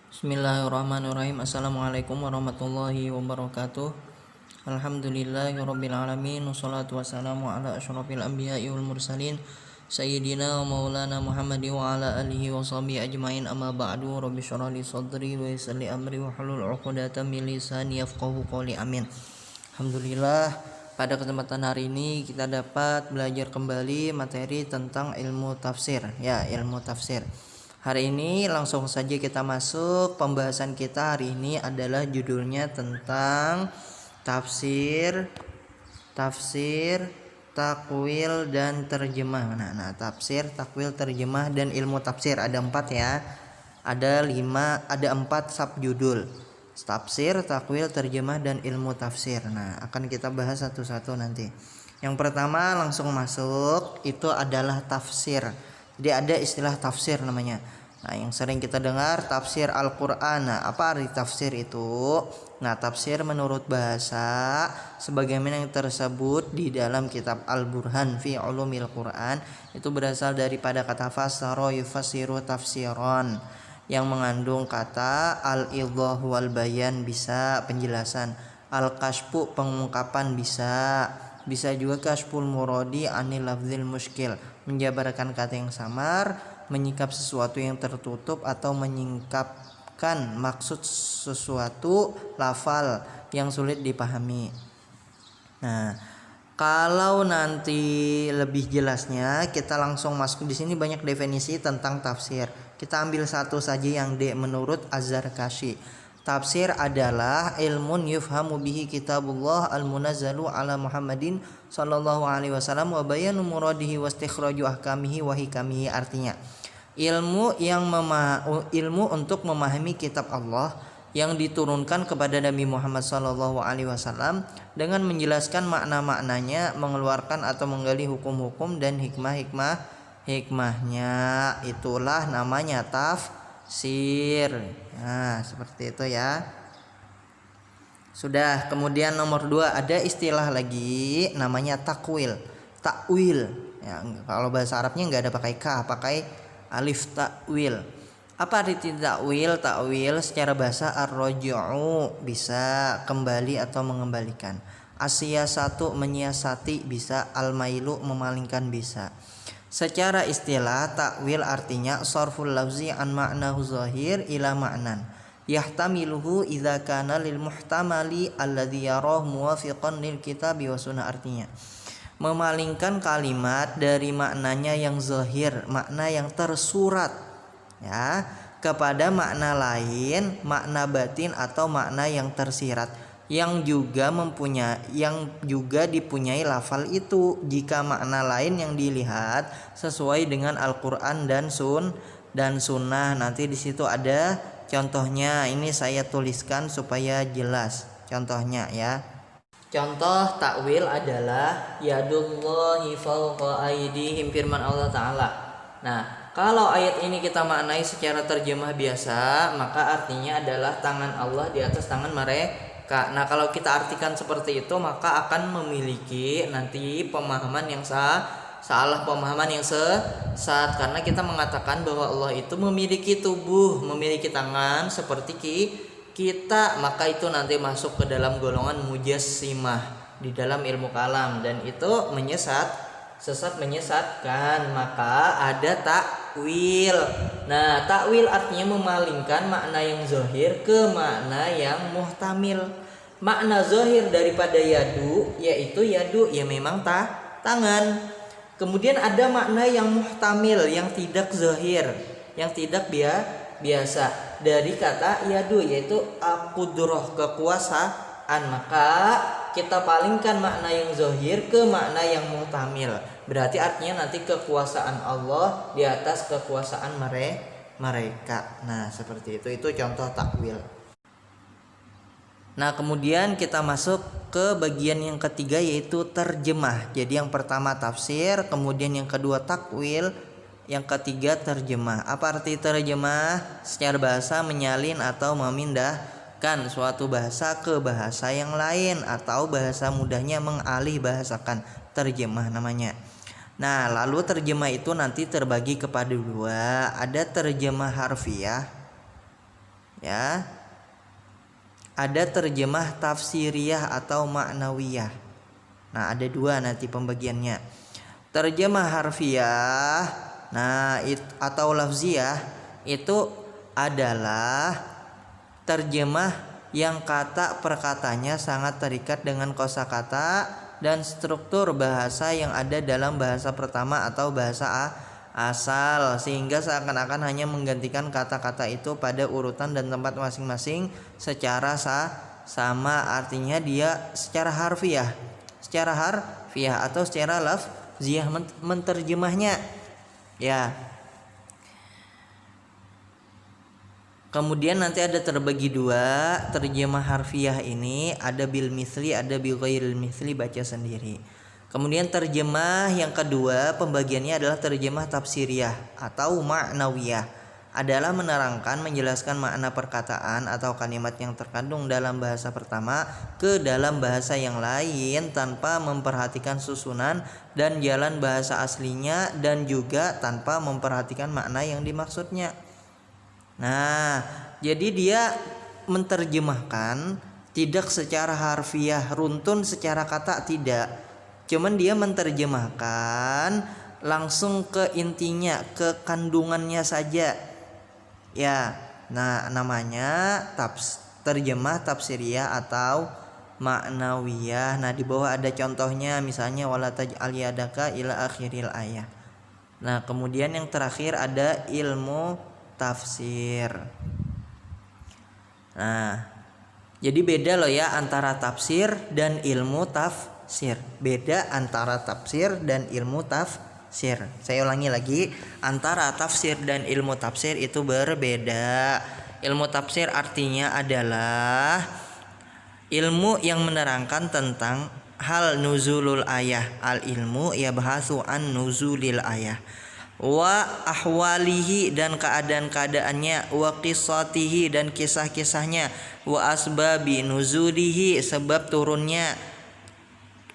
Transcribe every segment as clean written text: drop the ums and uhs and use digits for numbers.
Bismillahirrahmanirrahim. Assalamualaikum warahmatullahi wabarakatuh. Alhamdulillahirabbil alamin. Wassalatu wassalamu ala asyrofil anbiya'i wal mursalin sayyidina wa maulana Muhammadin wa ala alihi wa sahbihi ajmain. Amma ba'du. Rabbi shrah li sadri wa yassir li amri wa hlul 'uqdatam min lisani yafqahu qawli. Amin. Alhamdulillah, pada kesempatan hari ini kita dapat belajar kembali materi tentang ilmu tafsir. Ilmu tafsir. Hari ini langsung saja kita masuk. Pembahasan kita hari ini adalah judulnya tentang tafsir, takwil dan terjemah. Nah, tafsir, takwil, terjemah dan ilmu tafsir ada 4 ya. Ada 4 subjudul. Tafsir, takwil, terjemah dan ilmu tafsir. Nah, akan kita bahas satu-satu nanti. Yang pertama langsung masuk itu adalah tafsir. Jadi ada istilah tafsir namanya. Nah, yang sering kita dengar tafsir Al-Qur'an. Nah, apa arti tafsir itu? Nah, tafsir menurut bahasa sebagaimana yang tersebut di dalam kitab Al-Burhan fi Ulumil Qur'an itu berasal daripada kata fassara yufassiru tafsiran yang mengandung kata al-idhah wal bayan, bisa penjelasan, al-kashfu pengungkapan, bisa juga kashful muradi anil lafzil muskil, menjabarkan kata yang samar, menyingkap sesuatu yang tertutup atau menyingkapkan maksud sesuatu lafal yang sulit dipahami. Nah, kalau nanti lebih jelasnya kita langsung masuk di sini, banyak definisi tentang tafsir. Kita ambil satu saja yang menurut Az-Zarkashi. Tafsir adalah ilmun yufhamu bihi kitabullah al-munazzalu ala Muhammadin sallallahu alaihi wasallam wa bayanu muradihi wa istikhraju ahkamihi wa hikamihi. Artinya, ilmu untuk memahami kitab Allah yang diturunkan kepada Nabi Muhammad sallallahu alaihi wasallam dengan menjelaskan makna-maknanya, mengeluarkan atau menggali hukum-hukum dan hikmahnya. Itulah namanya tafsir. Nah, seperti itu ya. Sudah. Kemudian nomor 2 ada istilah lagi namanya takwil. Ya, kalau bahasa Arabnya nggak ada pakai ka, pakai alif, takwil. Apa arti takwil? Takwil secara bahasa ar-raj'u, bisa kembali atau mengembalikan. As-siyasatu menyiasati, bisa. Al-mailu memalingkan, bisa. Secara istilah takwil artinya sarful lafzi an ma'nahu zahir ila ma'nan yahtamiluhu idza kana lil muhtamali alladhi yarahu muwafiqan lil kitabi wa sunnah. Artinya memalingkan kalimat dari maknanya yang zahir, makna yang tersurat ya, kepada makna lain, makna batin atau makna yang tersirat yang juga dipunyai lafal itu jika makna lain yang dilihat sesuai dengan Al-Qur'an dan sunnah. Nanti di situ ada contohnya, ini saya tuliskan supaya jelas contohnya ya. Contoh takwil adalah yadullahi fawqa aydihim, firman Allah Ta'ala. Nah, kalau ayat ini kita maknai secara terjemah biasa, maka artinya adalah tangan Allah di atas tangan mereka. Nah, kalau kita artikan seperti itu, maka akan memiliki nanti pemahaman yang salah, pemahaman yang sesat, karena kita mengatakan bahwa Allah itu memiliki tubuh, memiliki tangan seperti kita, maka itu nanti masuk ke dalam golongan mujassimah di dalam ilmu kalam, dan itu menyesatkan. Maka ada takwil. Nah, takwil artinya memalingkan makna yang zahir ke makna yang muhtamil. Makna zahir daripada yadu yaitu yadu ya memang tangan. Kemudian ada makna yang muhtamil, yang tidak zahir, yang tidak biasa dari kata yadu yaitu al-qudrah, kekuasaan. Maka kita palingkan makna yang zahir ke makna yang muhtamil. Berarti artinya nanti kekuasaan Allah di atas kekuasaan mereka. Nah, seperti itu. Itu contoh takwil. Nah, kemudian kita masuk ke bagian yang ketiga yaitu terjemah. Jadi yang pertama tafsir, kemudian yang kedua takwil, yang ketiga terjemah. Apa arti terjemah? Secara bahasa menyalin atau memindahkan suatu bahasa ke bahasa yang lain, atau bahasa mudahnya mengalih bahasakan, terjemah namanya. Nah, lalu terjemah itu nanti terbagi kepada 2. Ada terjemah harfiah Ya. Ada terjemah tafsiriyah atau ma'nawiyah. Nah, ada dua nanti pembagiannya. Terjemah harfiah, atau lafziyah itu adalah terjemah yang kata per katanya sangat terikat dengan kosakata dan struktur bahasa yang ada dalam bahasa pertama atau bahasa asal, sehingga seakan-akan hanya menggantikan kata-kata itu pada urutan dan tempat masing-masing secara sama. Artinya dia secara harfiah atau secara lafziyah menterjemahnya. Ya. Kemudian nanti ada terbagi dua terjemah harfiah ini, ada bil misli, ada bil ghairil misli, baca sendiri. Kemudian terjemah yang kedua pembagiannya adalah terjemah tafsiriyah atau ma'nawiyah, adalah menerangkan menjelaskan makna perkataan atau kalimat yang terkandung dalam bahasa pertama ke dalam bahasa yang lain tanpa memperhatikan susunan dan jalan bahasa aslinya dan juga tanpa memperhatikan makna yang dimaksudnya. Nah, jadi dia menterjemahkan tidak secara harfiah runtun secara kata, tidak. Cuman dia menterjemahkan langsung ke intinya, ke kandungannya saja. Ya, nah namanya terjemah tafsiriyah atau ma'nawiyah. Nah, di bawah ada contohnya, misalnya wala taj'al yadaka ila akhiril ayah. Nah, kemudian yang terakhir ada ilmu tafsir. Nah, jadi beda loh ya antara tafsir dan ilmu tafsir. Beda antara tafsir dan ilmu tafsir. Saya ulangi lagi, antara tafsir dan ilmu tafsir itu berbeda. Ilmu tafsir artinya adalah ilmu yang menerangkan tentang hal nuzulul ayah. Al ilmu yabhasu an nuzulil ayah, wa ahwalihi dan keadaan-keadaannya, wa qissatihi dan kisah-kisahnya, wa asbabi nuzulihi sebab turunnya,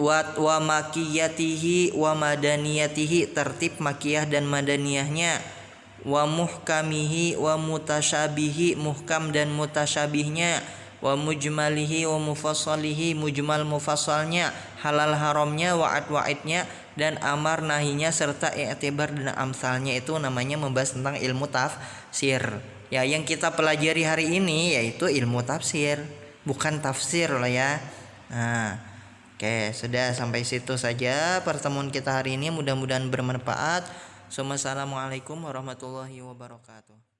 wa makiyatihi wa madaniyatihi tertib makiyah dan madaniyahnya, wa muhkamihi wa mutasyabihi muhkam dan mutasyabihnya, wa mujmalihi wa mufassalihi mujmal mufassalnya, halal haramnya, wa'ad wa'idnya dan amar nahinya serta i'tibar dan amsalnya. Itu namanya membahas tentang ilmu tafsir. Ya, yang kita pelajari hari ini yaitu ilmu tafsir, bukan tafsir loh ya. Nah, oke, sudah sampai situ saja pertemuan kita hari ini, mudah-mudahan bermanfaat. Assalamualaikum warahmatullahi wabarakatuh.